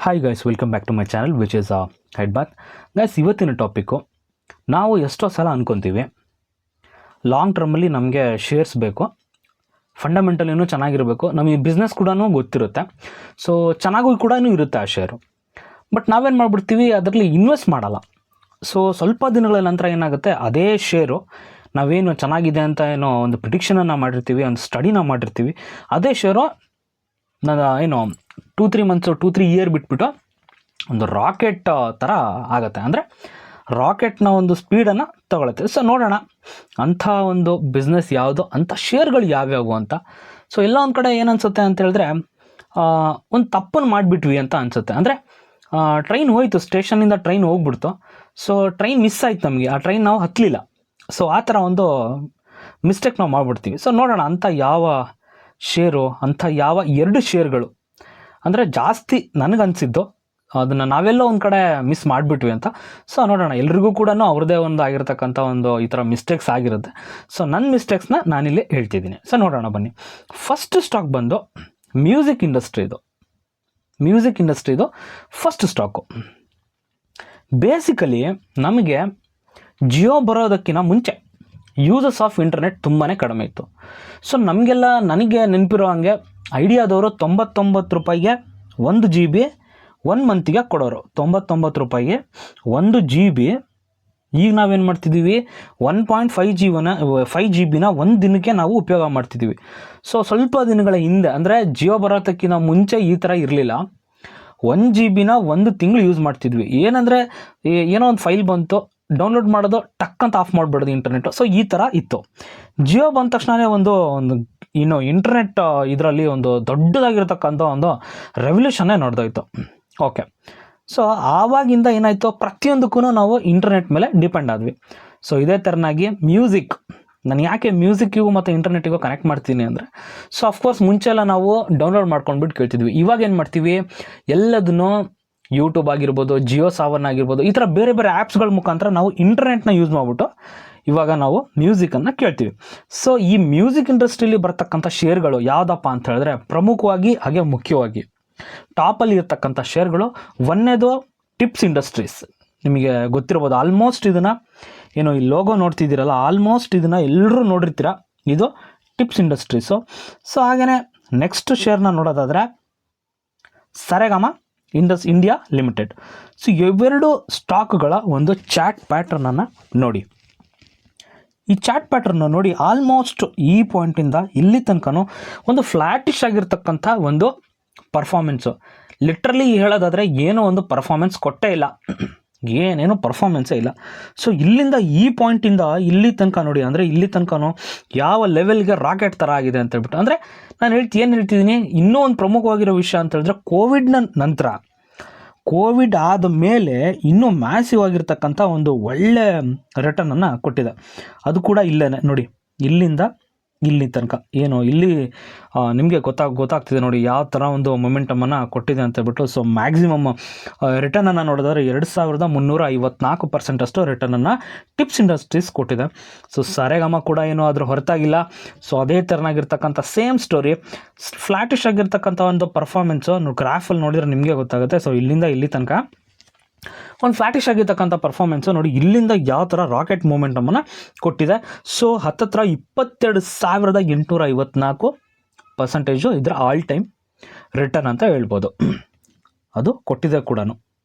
Hi guys, welcome back to my channel which is head bath. Guys, ಇವತ್ತಿನ topic, ನಾವು ಎಷ್ಟೋ ಸಲ ಅಂದ್ಕೊತೀವಿ long ಟರ್ಮಲ್ಲಿ ನಮಗೆ ಶೇರ್ಸ್ ಬೇಕು, ಫಂಡಮೆಂಟಲ್ ಏನೂ ಚೆನ್ನಾಗಿರಬೇಕು, ನಮಗೆ ಬಿಸ್ನೆಸ್ ಕೂಡ ಗೊತ್ತಿರುತ್ತೆ, ಸೊ ಚೆನ್ನಾಗೂ ಕೂಡ ಇರುತ್ತೆ ಆ ಶೇರು. ಬಟ್ ನಾವೇನು ಮಾಡಿಬಿಡ್ತೀವಿ, ಅದರಲ್ಲಿ ಇನ್ವೆಸ್ಟ್ ಮಾಡಲ್ಲ. ಸೊ ಸ್ವಲ್ಪ ದಿನಗಳ ನಂತರ ಏನಾಗುತ್ತೆ, ಅದೇ ಶೇರು ನಾವೇನು ಚೆನ್ನಾಗಿದೆ ಅಂತ ಏನೋ ಒಂದು ಪ್ರಿಡಿಕ್ಷನನ್ನು ಮಾಡಿರ್ತೀವಿ, ಒಂದು ಸ್ಟಡಿನ ಮಾಡಿರ್ತೀವಿ, ಅದೇ ಶೇರು ಏನು 2-3 ಮಂತ್ಸು 2-3 ಇಯರ್ ಬಿಟ್ಬಿಟ್ಟು ಒಂದು ರಾಕೆಟ್ ಥರ ಆಗುತ್ತೆ. ಅಂದರೆ ರಾಕೆಟ್ನ ಒಂದು ಸ್ಪೀಡನ್ನು ತಗೊಳುತ್ತೆ. ಸೊ ನೋಡೋಣ ಅಂಥ ಒಂದು ಬಿಸ್ನೆಸ್ ಯಾವುದು, ಅಂಥ ಶೇರ್ಗಳು ಯಾವ್ಯಾವು ಅಂತ. ಸೊ ಎಲ್ಲ ಒಂದು ಕಡೆ ಏನು ಅನಿಸುತ್ತೆ ಅಂತ ಹೇಳಿದ್ರೆ, ಒಂದು ತಪ್ಪನ್ನು ಮಾಡಿಬಿಟ್ವಿ ಅಂತ ಅನಿಸುತ್ತೆ. ಅಂದರೆ ಟ್ರೈನ್ ಹೋಯಿತು, ಸ್ಟೇಷನಿಂದ ಟ್ರೈನ್ ಹೋಗ್ಬಿಡ್ತು, ಸೊ ಟ್ರೈನ್ ಮಿಸ್ ಆಯ್ತು ನಮಗೆ, ಆ ಟ್ರೈನ್ ನಾವು ಹತ್ತಲಿಲ್ಲ. ಸೊ ಆ ಥರ ಒಂದು ಮಿಸ್ಟೇಕ್ ನಾವು ಮಾಡಿಬಿಡ್ತೀವಿ. ಸೊ ನೋಡೋಣ ಅಂಥ ಯಾವ ಶೇರು, ಅಂಥ ಯಾವ 2 ಶೇರ್ಗಳು ಅಂದರೆ ಜಾಸ್ತಿ ನನಗನ್ಸಿದ್ದು, ಅದನ್ನು ನಾವೆಲ್ಲೋ ಒಂದು ಕಡೆ ಮಿಸ್ ಮಾಡಿಬಿಟ್ವಿ ಅಂತ. ಸೊ ನೋಡೋಣ, ಎಲ್ರಿಗೂ ಕೂಡ ಅವ್ರದ್ದೇ ಒಂದು ಆಗಿರ್ತಕ್ಕಂಥ ಒಂದು ಈ ಥರ ಮಿಸ್ಟೇಕ್ಸ್ ಆಗಿರುತ್ತೆ. ಸೊ ನನ್ನ ಮಿಸ್ಟೇಕ್ಸ್ನ ನಾನಿಲ್ಲಿ ಹೇಳ್ತಿದ್ದೀನಿ. ಸೊ ನೋಡೋಣ ಬನ್ನಿ. ಫಸ್ಟ್ ಸ್ಟಾಕ್ ಬಂದು ಮ್ಯೂಸಿಕ್ ಇಂಡಸ್ಟ್ರಿದು ಫಸ್ಟ್ ಸ್ಟಾಕು. ಬೇಸಿಕಲಿ ನಮಗೆ ಜಿಯೋ ಬರೋದಕ್ಕಿಂತ ಮುಂಚೆ ಯೂಸಸ್ ಆಫ್ ಇಂಟರ್ನೆಟ್ ತುಂಬಾ ಕಡಿಮೆ ಇತ್ತು. ಸೊ ನನಗೆ ನೆನಪಿರೋ ಹಾಗೆ ಐಡಿಯಾದವರು 99 ರೂಪಾಯಿಗೆ 1 GB 1 ಮಂತಿಗೆ ಕೊಡೋರು. 99 ರೂಪಾಯಿಗೆ 1 GB. ಈಗ ನಾವೇನು ಮಾಡ್ತಿದ್ದೀವಿ, 1.5 GB 1 ದಿನಕ್ಕೆ ನಾವು ಉಪಯೋಗ ಮಾಡ್ತಿದ್ದೀವಿ. ಸೊ ಸ್ವಲ್ಪ ದಿನಗಳ ಹಿಂದೆ, ಅಂದರೆ ಜಿಯೋ ಬರೋದಕ್ಕಿಂತ ಮುಂಚೆ ಈ ಥರ ಇರಲಿಲ್ಲ. 1 GB 1 ತಿಂಗಳು ಯೂಸ್ ಮಾಡ್ತಿದ್ವಿ. ಏನಂದರೆ ಏನೋ ಒಂದು ಫೈಲ್ ಬಂತು, ಡೌನ್ಲೋಡ್ ಮಾಡೋದು, ಟಕ್ ಅಂತ ಆಫ್ ಮಾಡಿಬಿಡೋದು ಇಂಟರ್ನೆಟ್ಟು. ಸೊ ಈ ಥರ ಇತ್ತು. ಜಿಯೋ ಬಂದ ತಕ್ಷಣವೇ ಒಂದು ಇಂಟರ್ನೆಟ್ ಇದರಲ್ಲಿ ಒಂದು ದೊಡ್ಡದಾಗಿರ್ತಕ್ಕಂಥ ಒಂದು ರೆವಲ್ಯೂಷನ್ನೇ ನೋಡ್ದೋಯ್ತು. ಓಕೆ, ಸೊ ಆವಾಗಿಂದ ಏನಾಯಿತು, ಪ್ರತಿಯೊಂದಕ್ಕೂ ನಾವು ಇಂಟರ್ನೆಟ್ ಮೇಲೆ ಡಿಪೆಂಡ್ ಆದ್ವಿ. ಸೊ ಇದೇ ಥರನಾಗಿ ಮ್ಯೂಸಿಕ್, ನಾನು ಯಾಕೆ ಮ್ಯೂಸಿಕ್ಕಿಗೂ ಮತ್ತು ಇಂಟರ್ನೆಟ್ಟಿಗೂ ಕನೆಕ್ಟ್ ಮಾಡ್ತೀನಿ ಅಂದರೆ, ಸೊ ಅಫ್ಕೋರ್ಸ್ ಮುಂಚೆಲ್ಲ ನಾವು ಡೌನ್ಲೋಡ್ ಮಾಡ್ಕೊಂಡ್ಬಿಟ್ಟು ಕೇಳ್ತಿದ್ವಿ. ಇವಾಗ ಏನು ಮಾಡ್ತೀವಿ, ಎಲ್ಲದನ್ನು ಯೂಟ್ಯೂಬ್ ಆಗಿರ್ಬೋದು, ಜಿಯೋ ಸಾವನ್ ಆಗಿರ್ಬೋದು, ಈ ಥರ ಬೇರೆ ಬೇರೆ ಆ್ಯಪ್ಸ್ಗಳ ಮುಖಾಂತರ ನಾವು ಇಂಟರ್ನೆಟ್ನ ಯೂಸ್ ಮಾಡಿಬಿಟ್ಟು ಇವಾಗ ನಾವು ಮ್ಯೂಸಿಕನ್ನು ಕೇಳ್ತೀವಿ. ಸೊ ಈ ಮ್ಯೂಸಿಕ್ ಇಂಡಸ್ಟ್ರಿಯಲ್ಲಿ ಬರ್ತಕ್ಕಂಥ ಶೇರ್ಗಳು ಯಾವುದಪ್ಪ ಅಂತ ಹೇಳಿದ್ರೆ, ಪ್ರಮುಖವಾಗಿ ಹಾಗೆ ಮುಖ್ಯವಾಗಿ ಟಾಪಲ್ಲಿ ಇರ್ತಕ್ಕಂಥ ಶೇರ್ಗಳು, ಒಂದನೇದು ಟಿಪ್ಸ್ ಇಂಡಸ್ಟ್ರೀಸ್. ನಿಮಗೆ ಗೊತ್ತಿರ್ಬೋದು, ಆಲ್ಮೋಸ್ಟ್ ಇದನ್ನು ಏನು ಈ ಲೋಗೋ ನೋಡ್ತಿದ್ದೀರಲ್ಲ, ಆಲ್ಮೋಸ್ಟ್ ಇದನ್ನು ಎಲ್ಲರೂ ನೋಡಿರ್ತೀರ, ಇದು ಟಿಪ್ಸ್ ಇಂಡಸ್ಟ್ರೀಸು. ಸೊ ಹಾಗೆಯೇ ನೆಕ್ಸ್ಟ್ ಶೇರ್ನ ನೋಡೋದಾದರೆ ಸರೆಗಮ ಇಂಡಿಯಾ ಲಿಮಿಟೆಡ್. ಸೊ ಇವೆರಡು ಸ್ಟಾಕ್ಗಳ ಒಂದು ಚಾರ್ಟ್ ಪ್ಯಾಟ್ರನನ್ನು ನೋಡಿ. ಈ ಚಾರ್ಟ್ ಪ್ಯಾಟ್ರನ್ನ ನೋಡಿ, ಆಲ್ಮೋಸ್ಟ್ ಈ ಪಾಯಿಂಟಿಂದ ಇಲ್ಲಿ ತನಕನೂ ಒಂದು ಫ್ಲ್ಯಾಟಿಶ್ ಆಗಿರ್ತಕ್ಕಂಥ ಒಂದು ಪರ್ಫಾರ್ಮೆನ್ಸು. ಲಿಟ್ರಲಿ ಹೇಳೋದಾದರೆ ಏನೋ ಒಂದು ಪರ್ಫಾರ್ಮೆನ್ಸ್ ಕೊಟ್ಟೇ ಇಲ್ಲ, ಏನೇನು ಪರ್ಫಾರ್ಮೆನ್ಸೇ ಇಲ್ಲ. ಸೊ ಇಲ್ಲಿಂದ ಈ ಪಾಯಿಂಟಿಂದ ಇಲ್ಲಿ ತನಕ ನೋಡಿ, ಅಂದರೆ ಇಲ್ಲಿ ತನಕನೂ ಯಾವ ಲೆವೆಲ್ಗೆ ರಾಕೆಟ್ ಥರ ಆಗಿದೆ ಅಂತ ಹೇಳ್ಬಿಟ್ಟು. ಅಂದರೆ ನಾನು ಏನು ಹೇಳ್ತಿದ್ದೀನಿ, ಇನ್ನೂ ಒಂದು ಪ್ರಮುಖವಾಗಿರೋ ವಿಷಯ ಅಂತ ಹೇಳಿದ್ರೆ, ಕೋವಿಡ್ ಆದ ಮೇಲೆ ಇನ್ನೂ ಮ್ಯಾಸಿವ್ ಆಗಿರ್ತಕ್ಕಂಥ ಒಂದು ಒಳ್ಳೆ ರಿಟರ್ನನ್ನು ಕೊಟ್ಟಿದೆ. ಅದು ಕೂಡ ಇಲ್ಲೇ ನೋಡಿ, ಇಲ್ಲಿಂದ ಇಲ್ಲಿ ತನಕ ಏನು ಇಲ್ಲಿ ನಿಮಗೆ ಗೊತ್ತಾಗ್ತಿದೆ ನೋಡಿ ಯಾವ ಥರ ಒಂದು ಮೊಮೆಂಟಮನ್ನು ಕೊಟ್ಟಿದೆ ಅಂತ ಹೇಳ್ಬಿಟ್ಟು. ಸೊ ಮ್ಯಾಕ್ಸಿಮಮ್ ರಿಟರ್ನನ್ನು ನೋಡಿದ್ರೆ 2354% ಅಷ್ಟು ರಿಟರ್ನನ್ನು ಟಿಪ್ಸ್ ಇಂಡಸ್ಟ್ರೀಸ್ ಕೊಟ್ಟಿದೆ. ಸೊ ಸರೆಗಮ ಕೂಡ ಏನೋ ಅದ್ರ ಹೊರತಾಗಿಲ್ಲ. ಸೊ ಅದೇ ಥರನಾಗಿರ್ತಕ್ಕಂಥ ಸೇಮ್ ಸ್ಟೋರಿ, ಫ್ಲ್ಯಾಟಿಶ್ ಆಗಿರ್ತಕ್ಕಂಥ ಒಂದು ಪರ್ಫಾರ್ಮೆನ್ಸು ಗ್ರಾಫಲ್ಲಿ ನೋಡಿದರೆ ನಿಮಗೆ ಗೊತ್ತಾಗುತ್ತೆ. ಸೊ ಇಲ್ಲಿಂದ ಇಲ್ಲಿ ತನಕ ಒಂದು ಫ್ಲ್ಯಾಟಿಶ್ ಆಗಿರ್ತಕ್ಕಂಥ ಪರ್ಫಾರ್ಮೆನ್ಸು ನೋಡಿ, ಇಲ್ಲಿಂದ ಯಾವ ಥರ ರಾಕೆಟ್ ಮೂಮೆಂಟಮನ್ನು ಕೊಟ್ಟಿದೆ. ಸೊ ಹತ್ತತ್ರ 22,854% ಇದರ ಆಲ್ ಟೈಮ್ ರಿಟರ್ನ್ ಅಂತ ಹೇಳ್ಬೋದು, ಅದು ಕೊಟ್ಟಿದೆ ಕೂಡ.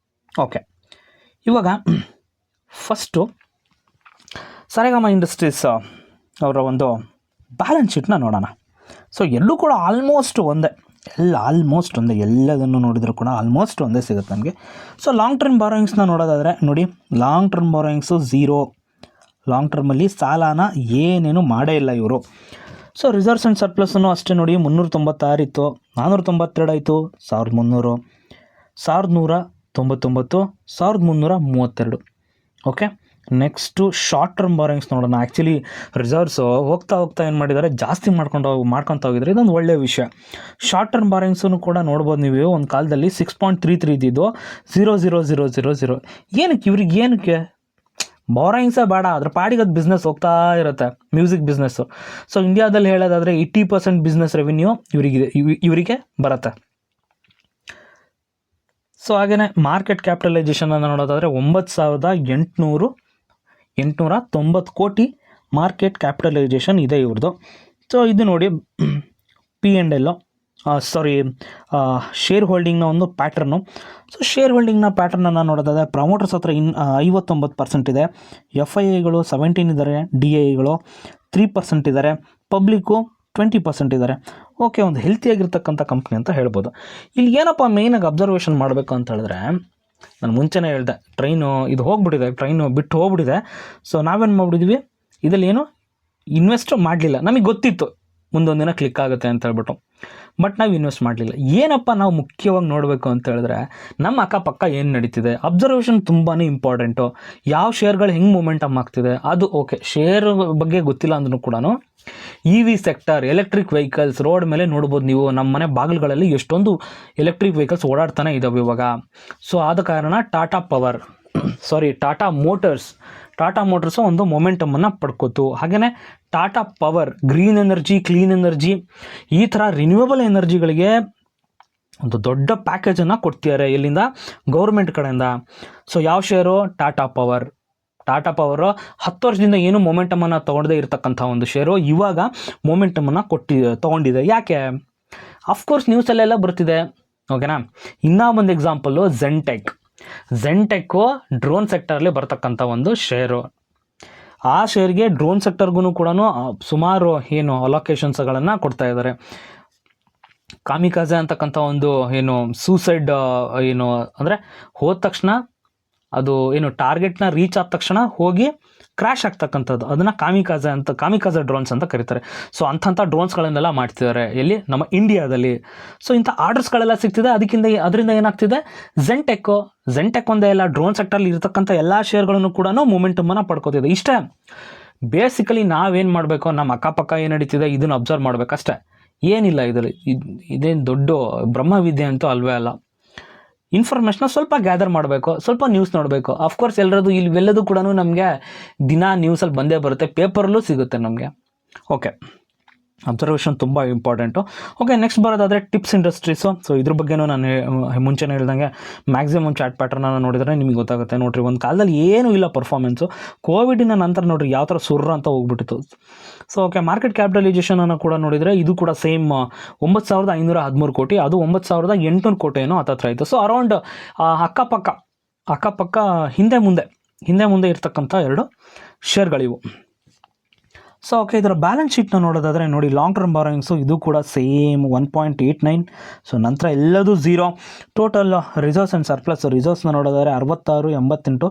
ಓಕೆ, ಇವಾಗ ಫಸ್ಟು ಸರೆಗಮ ಇಂಡಸ್ಟ್ರೀಸ್ ಅವರ ಒಂದು ಬ್ಯಾಲೆನ್ಸ್ ಶೀಟ್ನ ನೋಡೋಣ. ಸೊ ಎಲ್ಲೂ ಕೂಡ ಆಲ್ಮೋಸ್ಟ್ ಒಂದೇ, ಎಲ್ಲದನ್ನು ನೋಡಿದರೂ ಕೂಡ ಆಲ್ಮೋಸ್ಟ್ ಒಂದೇ ಸಿಗುತ್ತೆ ನಮಗೆ. ಸೊ ಲಾಂಗ್ ಟರ್ಮ್ ಬಾರೋಯಿಂಗ್ಸ್ನ ನೋಡೋದಾದರೆ ನೋಡಿ, ಲಾಂಗ್ ಟರ್ಮ್ ಬಾರೋಯಿಂಗ್ಸು 0. ಲಾಂಗ್ ಟರ್ಮಲ್ಲಿ ಸಾಲನ ಏನೇನು ಮಾಡೇ ಇಲ್ಲ ಇವರು. ಸೊ ರಿಸರ್ವ್ಸ್ ಆ್ಯಂಡ್ ಸರ್ಪ್ಲಸ್ಸನ್ನು ಅಷ್ಟೇ ನೋಡಿ, 396 ಇತ್ತು, 492 ಆಯಿತು, 1300, 1199, 1332. Okay, next short term borrowings ನೋಡೋಣ. ಆ್ಯಕ್ಚುಲಿ ರಿಸರ್ವ್ಸು ಹೋಗ್ತಾ ಏನು ಮಾಡಿದ್ದಾರೆ, ಜಾಸ್ತಿ ಮಾಡ್ಕೊತ ಹೋಗಿದ್ದಾರೆ. ಇದೊಂದು ಒಳ್ಳೆಯ ವಿಷಯ. ಶಾರ್ಟ್ ಟರ್ಮ್ ಬಾರೋಯಿಂಗ್ಸನ್ನು ಕೂಡ ನೋಡ್ಬೋದು ನೀವು. ಒಂದು ಕಾಲದಲ್ಲಿ 6.33 ಇದ್ದಿದ್ದು 0.0000. ಏನಕ್ಕೆ ಬಾರೋಯಿಂಗ್ಸೇ ಬೇಡ, ಅದ್ರ ಪಾಡಿಗೆ ಅದು ಬಿಸ್ನೆಸ್ ಹೋಗ್ತಾ ಇರುತ್ತೆ, ಮ್ಯೂಸಿಕ್ ಬಿಸ್ನೆಸ್ಸು. ಸೊ ಇಂಡಿಯಾದಲ್ಲಿ ಹೇಳೋದಾದರೆ 80% ಬಿಸ್ನೆಸ್ ರೆವಿನ್ಯೂ ಇವರಿಗೆ ಬರುತ್ತೆ. ಸೊ ಹಾಗೆಯೇ ಮಾರ್ಕೆಟ್ ಕ್ಯಾಪಿಟಲೈಸೇಷನನ್ನು ನೋಡೋದಾದರೆ 9,890 ಕೋಟಿ ಮಾರ್ಕೆಟ್ ಕ್ಯಾಪಿಟಲೈಸೇಷನ್ ಇದೆ ಇವ್ರದ್ದು. ಸೊ ಇದು ನೋಡಿ P&L ಶೇರ್ ಹೋಲ್ಡಿಂಗ್ನ ಒಂದು ಪ್ಯಾಟ್ರನ್ನು. ಸೊ ಶೇರ್ ಹೋಲ್ಡಿಂಗ್ನ ಪ್ಯಾಟ್ರನನ್ನು ನೋಡೋದಾದರೆ ಪ್ರಮೋಟರ್ಸ್ ಹತ್ರ 59% ಇದೆ, FIIಗಳು 17 ಇದ್ದಾರೆ, DIIಗಳು 3% ಇದ್ದಾರೆ, ಪಬ್ಲಿಕ್ಕು 20% ಇದ್ದಾರೆ. ಓಕೆ, ಒಂದು ಹೆಲ್ತಿಯಾಗಿರ್ತಕ್ಕಂಥ ಕಂಪ್ನಿ ಅಂತ ಹೇಳ್ಬೋದು. ಇಲ್ಲಿ ಏನಪ್ಪ ಮೇಯ್ನಾಗಿ ಅಬ್ಸರ್ವೇಷನ್ ಮಾಡಬೇಕು ಅಂತ ಹೇಳಿದ್ರೆ, ನಾನು ಮುಂಚೆನೇ ಹೇಳಿದೆ, ಟ್ರೈನು ಬಿಟ್ಟು ಹೋಗ್ಬಿಟ್ಟಿದೆ. ಸೊ ನಾವೇನು ಮಾಡಿಬಿಟ್ಟಿದ್ವಿ, ಇದರಲ್ಲಿ ಏನು ಇನ್ವೆಸ್ಟ್ ಮಾಡಲಿಲ್ಲ. ನಮಗೆ ಗೊತ್ತಿತ್ತು ಮುಂದೊಂದು ದಿನ ಕ್ಲಿಕ್ ಆಗುತ್ತೆ ಅಂತ ಹೇಳ್ಬಿಟ್ಟು, ಬಟ್ ನಾವು ಇನ್ವೆಸ್ಟ್ ಮಾಡಲಿಲ್ಲ. ಏನಪ್ಪ ನಾವು ಮುಖ್ಯವಾಗಿ ನೋಡಬೇಕು ಅಂತ ಹೇಳಿದ್ರೆ, ನಮ್ಮ ಅಕ್ಕಪಕ್ಕ ಏನು ನಡೀತಿದೆ, ಅಬ್ಸರ್ವೇಷನ್ ತುಂಬಾ ಇಂಪಾರ್ಟೆಂಟು. ಯಾವ ಶೇರ್ಗಳು ಹೆಂಗೆ ಮೂಮೆಂಟಮ್ ಆಗ್ತಿದೆ ಅದು ಓಕೆ, ಶೇರ್ ಬಗ್ಗೆ ಗೊತ್ತಿಲ್ಲ ಅಂದ್ರೂ ಕೂಡ EV sector, electric vehicles road ಮೇಲೆ ನೋಡ್ಬೋದು ನೀವು. ನಮ್ಮ ಮನೆ ಬಾಗಿಲುಗಳಲ್ಲಿ ಎಷ್ಟೊಂದು ಎಲೆಕ್ಟ್ರಿಕ್ ವೆಹಿಕಲ್ಸ್ ಓಡಾಡ್ತಾನೆ ಇದ್ದಾವೆ ಇವಾಗ. ಸೊ ಆದ ಕಾರಣ ಟಾಟಾ ಮೋಟರ್ಸು ಒಂದು ಮೊಮೆಂಟಮನ್ನು ಪಡ್ಕೋತು. ಹಾಗೆಯೇ Tata power, green energy, clean energy, ಈ ಥರ ರಿನ್ಯೂವಬಲ್ ಎನರ್ಜಿಗಳಿಗೆ ಒಂದು ದೊಡ್ಡ ಪ್ಯಾಕೇಜನ್ನು ಕೊಡ್ತಿದ್ದಾರೆ ಎಲ್ಲಿಂದ, ಗೌರ್ಮೆಂಟ್ ಕಡೆಯಿಂದ. ಸೊ ಯಾವ ಶೇರು, ಟಾಟಾ ಪವರು 10 ವರ್ಷದಿಂದ ಏನು ಮೊಮೆಂಟಮನ್ನು ತೊಗೊಳದೇ ಇರತಕ್ಕಂಥ ಒಂದು ಶೇರು ಇವಾಗ ಮೊಮೆಂಟಮನ್ನು ತೊಗೊಂಡಿದೆ. ಯಾಕೆ? ಅಫ್ಕೋರ್ಸ್ ನ್ಯೂಸಲ್ಲೆಲ್ಲ ಬರ್ತಿದೆ, ಓಕೆನಾ. ಇನ್ನೂ ಒಂದು ಎಕ್ಸಾಂಪಲ್ಲು ಝೆನ್ಟೆಕ್ಕು ಡ್ರೋನ್ ಸೆಕ್ಟರ್ಲಿ ಬರ್ತಕ್ಕಂಥ ಒಂದು ಶೇರು. ಆ ಶೇರ್ಗೆ ಡ್ರೋನ್ ಸೆಕ್ಟರ್ಗೂ ಕೂಡ ಸುಮಾರು ಅಲೋಕೇಶನ್ಸ್ಗಳನ್ನು ಕೊಡ್ತಾ ಇದ್ದಾರೆ. ಕಾಮಿಕಾಜೆ ಅಂತಕ್ಕಂಥ ಒಂದು ಸೂಸೈಡ್ ಅಂದರೆ ಹೋದ ತಕ್ಷಣ ಅದು ಟಾರ್ಗೆಟ್ನ ರೀಚ್ ಆದ ತಕ್ಷಣ ಹೋಗಿ ಕ್ರ್ಯಾಶ್ ಆಗ್ತಕ್ಕಂಥದ್ದು, ಅದನ್ನು ಕಾಮಿಕಾಜೆ ಡ್ರೋನ್ಸ್ ಅಂತ ಕರೀತಾರೆ. ಸೊ ಅಂಥ ಡ್ರೋನ್ಸ್ಗಳನ್ನೆಲ್ಲ ಮಾಡ್ತಿದ್ದಾರೆ ಎಲ್ಲಿ, ನಮ್ಮ ಇಂಡಿಯಾದಲ್ಲಿ. ಸೊ ಇಂಥ ಆರ್ಡರ್ಸ್ಗಳೆಲ್ಲ ಸಿಗ್ತಿದೆ. ಅದರಿಂದ ಏನಾಗ್ತಿದೆ, ಝೆನ್ಟೆಕ್ ಒಂದೇ ಎಲ್ಲ ಡ್ರೋನ್ ಸೆಕ್ಟರ್ಲಿ ಇರ್ತಕ್ಕಂಥ ಎಲ್ಲ ಶೇರ್ಗಳನ್ನು ಕೂಡ ಮೊಮೆಂಟಮನ್ನು ಪಡ್ಕೋತಿದೆ. ಇಷ್ಟೇ ಬೇಸಿಕಲಿ ನಾವೇನು ಮಾಡಬೇಕು, ನಮ್ಮ ಅಕ್ಕಪಕ್ಕ ಏನು ನಡೀತಿದೆ ಇದನ್ನು ಅಬ್ಸರ್ವ್ ಮಾಡಬೇಕಷ್ಟೇ, ಏನಿಲ್ಲ ಇದರಲ್ಲಿ. ಇದೇನು ದೊಡ್ಡ ಬ್ರಹ್ಮವಿದ್ಯೆ ಅಂತೂ ಅಲ್ವೇ ಅಲ್ಲ. ಇನ್ಫಾರ್ಮೇಷನ್ನ ಸ್ವಲ್ಪ ಗ್ಯಾದರ್ ಮಾಡಬೇಕು, ಸ್ವಲ್ಪ ನ್ಯೂಸ್ ನೋಡಬೇಕು. ಅಫ್ಕೋರ್ಸ್ ಇವೆಲ್ಲದೂ ಕೂಡ ನಮಗೆ ದಿನ ನ್ಯೂಸಲ್ಲಿ ಬಂದೇ ಬರುತ್ತೆ, ಪೇಪರಲ್ಲೂ ಸಿಗುತ್ತೆ ನಮಗೆ. ಓಕೆ, ಅಬ್ಸರ್ವೇಷನ್ ತುಂಬ ಇಂಪಾರ್ಟೆಂಟು. ಓಕೆ, ನೆಕ್ಸ್ಟ್ ಬರೋದಾದರೆ ಟಿಪ್ಸ್ ಇಂಡಸ್ಟ್ರೀಸು. ಸೊ ಇದ್ರ ಬಗ್ಗೆನೂ ನಾನು ಮುಂಚೆನೇ ಹೇಳ್ದಂಗೆ ಮ್ಯಾಕ್ಸಿಮಮ್ ಚಾರ್ಟ್ ಪ್ಯಾಟರ್ನನ್ನು ನೋಡಿದರೆ ನಿಮಗೆ ಗೊತ್ತಾಗುತ್ತೆ. ನೋಡಿರಿ, ಒಂದು ಕಾಲದಲ್ಲಿ ಏನೂ ಇಲ್ಲ ಪರ್ಫಾರ್ಮೆನ್ಸು, ಕೋವಿಡಿನ ನಂತರ ನೋಡಿರಿ ಯಾವ ಥರ ಸುರ್ರ ಅಂತ ಹೋಗ್ಬಿಟ್ಟಿತ್ತು. ಸೊ ಓಕೆ, ಮಾರ್ಕೆಟ್ ಕ್ಯಾಪಿಟಲೈಸೇಷನನ್ನು ಕೂಡ ನೋಡಿದರೆ ಇದು ಕೂಡ ಸೇಮ್ 9,513 ಕೋಟಿ, ಅದು 9,800 ಕೋಟಿ ಏನೋ ಹತ್ತತ್ರ ಆಯಿತು. ಸೊ ಅರೌಂಡ್ ಅಕ್ಕಪಕ್ಕ ಹಿಂದೆ ಮುಂದೆ ಇರ್ತಕ್ಕಂಥ 2 ಶೇರ್ಗಳಿವು. ಸೊ ಓಕೆ, ಇದರ ಬ್ಯಾಲೆನ್ಸ್ ಶೀಟ್ನ ನೋಡೋದಾದರೆ ನೋಡಿ, ಲಾಂಗ್ ಟರ್ಮ್ ಬಾರೋಯಿಂಗ್ಸು ಇದು ಕೂಡ ಸೇಮ್ 1.89. ಸೊ ನಂತರ ಎಲ್ಲದೂ 0. Total reserves and surplus. ರಿಸರ್ವ್ಸ್ನ ನೋಡೋದಾದರೆ 66, 88,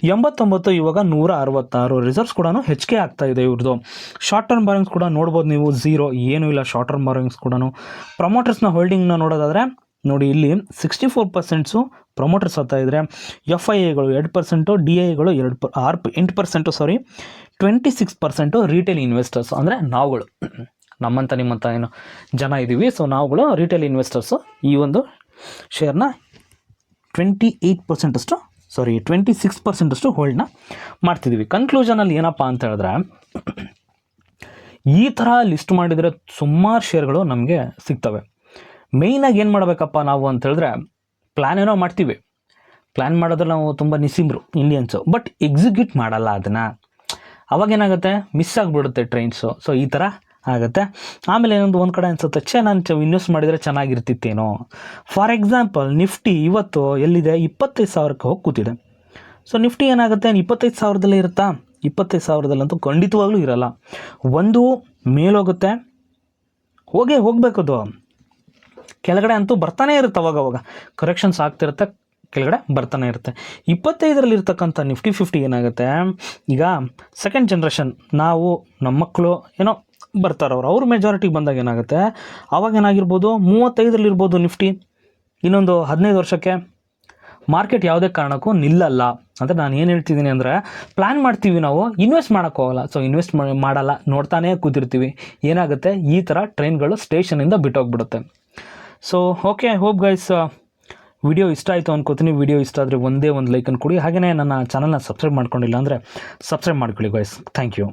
89, ಇವಾಗ 166 ರಿಸರ್ವ್ಸ್ ಕೂಡ ಹೆಚ್ಚಿಗೆ ಆಗ್ತಾ ಇದೆ ಇವ್ರದ್ದು. ಶಾರ್ಟ್ ಟರ್ಮ್ ಬಾರೋಯಿಂಗ್ಸ್ ಕೂಡ ನೋಡ್ಬೋದು ನೀವು, 0, ಏನೂ ಇಲ್ಲ ಶಾರ್ಟ್ ಟರ್ಮ್ ಬಾರೋಯಿಂಗ್ಸ್ ಕೂಡ. ಪ್ರಮೋಟರ್ಸ್ನ ಹೋಲ್ಡಿಂಗ್ನ ನೋಡೋದಾದರೆ ನೋಡಿ, ಇಲ್ಲಿ 64% ಪ್ರಮೋಟರ್ಸ್ ಹತ್ತಾ ಇದ್ದರೆ, FIIಗಳು 2%, DIIಗಳು 8%, 26% ರಿಟೇಲ್ ಇನ್ವೆಸ್ಟರ್ಸ್ ಅಂದರೆ ನಾವುಗಳು, ನಿಮ್ಮಂಥ ಜನ ಇದ್ದೀವಿ. ಸೊ ನಾವುಗಳು ರಿಟೇಲ್ ಇನ್ವೆಸ್ಟರ್ಸು ಈ ಒಂದು ಶೇರ್ನ 26% ಹೋಲ್ಡ್ನ ಮಾಡ್ತಿದ್ದೀವಿ. ಕನ್ಕ್ಲೂಷನಲ್ಲಿ ಏನಪ್ಪ ಅಂತ ಹೇಳಿದ್ರೆ, ಈ ಥರ ಲಿಸ್ಟ್ ಮಾಡಿದರೆ ಸುಮಾರು ಶೇರ್ಗಳು ನಮಗೆ ಸಿಗ್ತವೆ. ಮೇಯ್ನಾಗಿ ಏನು ಮಾಡಬೇಕಪ್ಪ ನಾವು ಅಂತ ಹೇಳಿದ್ರೆ, ಪ್ಲ್ಯಾನ್ ಏನೋ ಮಾಡ್ತೀವಿ, ಪ್ಲ್ಯಾನ್ ಮಾಡೋದ್ರೆ ನಾವು ತುಂಬ ನಿಸಿಮ್ರು ಇಂಡಿಯನ್ಸು, ಬಟ್ ಎಕ್ಸಿಕ್ಯೂಟ್ ಮಾಡಲ್ಲ ಅದನ್ನು. ಅವಾಗೇನಾಗುತ್ತೆ, ಮಿಸ್ ಆಗಿಬಿಡುತ್ತೆ ಟ್ರೈನ್ಸು. ಸೊ ಈ ಥರ ಆಗುತ್ತೆ. ಆಮೇಲೆ ಒಂದು ಕಡೆ ಅನಿಸುತ್ತೆ, ನಾನು ಇನ್ವೆಸ್ಟ್ ಮಾಡಿದರೆ ಚೆನ್ನಾಗಿರ್ತಿತ್ತೇನೋ. ಫಾರ್ ಎಕ್ಸಾಂಪಲ್, ನಿಫ್ಟಿ ಇವತ್ತು ಎಲ್ಲಿದೆ, 25,000ಕ್ಕೆ ಹೋಗಿ ಕೂತಿದೆ. ಸೊ ನಿಫ್ಟಿ ಏನಾಗುತ್ತೆ, 25,000ದಲ್ಲೇ ಇರುತ್ತಾ? 25,000ದಲ್ಲಂತೂ ಖಂಡಿತವಾಗ್ಲೂ ಇರಲ್ಲ. ಒಂದು ಮೇಲೋಗುತ್ತೆ, ಹೋಗಬೇಕದು ಕೆಳಗಡೆ ಅಂತೂ ಬರ್ತಾನೆ ಇರುತ್ತೆ, ಅವಾಗ ಕರೆಕ್ಷನ್ಸ್ ಆಗ್ತಿರುತ್ತೆ, ಕೆಳಗಡೆ ಬರ್ತಾನೆ ಇರುತ್ತೆ. 25ರಲ್ಲಿ ಇರ್ತಕ್ಕಂಥ ನಿಫ್ಟಿ 50 ಏನಾಗುತ್ತೆ, ಈಗ ಸೆಕೆಂಡ್ ಜನ್ರೇಷನ್ ನಾವು ನಮ್ಮ ಮಕ್ಕಳು ಏನೋ ಬರ್ತಾರವ್ರು, ಅವ್ರ ಮೆಜಾರಿಟಿಗೆ ಬಂದಾಗ ಏನಾಗುತ್ತೆ, ಅವಾಗ ಏನಾಗಿರ್ಬೋದು 35ರಲ್ಲಿ ಇರ್ಬೋದು ನಿಫ್ಟಿ. ಇನ್ನೊಂದು 15 ವರ್ಷಕ್ಕೆ ಮಾರ್ಕೆಟ್ ಯಾವುದೇ ಕಾರಣಕ್ಕೂ ನಿಲ್ಲಲ್ಲ. ಅಂದರೆ ನಾನು ಏನು ಹೇಳ್ತಿದ್ದೀನಿ ಅಂದರೆ, ಪ್ಲ್ಯಾನ್ ಮಾಡ್ತೀವಿ ನಾವು, ಇನ್ವೆಸ್ಟ್ ಮಾಡೋಕ್ಕೋಗಲ್ಲ. ಸೊ ಇನ್ವೆಸ್ಟ್ ಮಾಡಲ್ಲ, ನೋಡ್ತಾನೇ ಕೂತಿರ್ತೀವಿ. ಏನಾಗುತ್ತೆ, ಈ ಥರ ಟ್ರೈನ್ಗಳು ಸ್ಟೇಷನಿಂದ ಬಿಟ್ಟೋಗ್ಬಿಡುತ್ತೆ. So okay, hope guys video ಇಷ್ಟ ಆಯಿತು ಅನ್ಕೋತೀನಿ. ವಿಡಿಯೋ ಇಷ್ಟ ಆದರೆ ಒಂದೇ ಒಂದು ಲೈಕನ್ನು ಕೊಡಿ. ಹಾಗೆಯೇ ನನ್ನ ಚಾನಲ್ನ ಸಬ್ಸ್ಕ್ರೈಬ್ ಮಾಡ್ಕೊಂಡಿಲ್ಲ ಅಂದರೆ ಸಬ್ಸ್ಕ್ರೈಬ್ ಮಾಡ್ಕೊಳ್ಳಿ ಗೈಸ್. Thank you.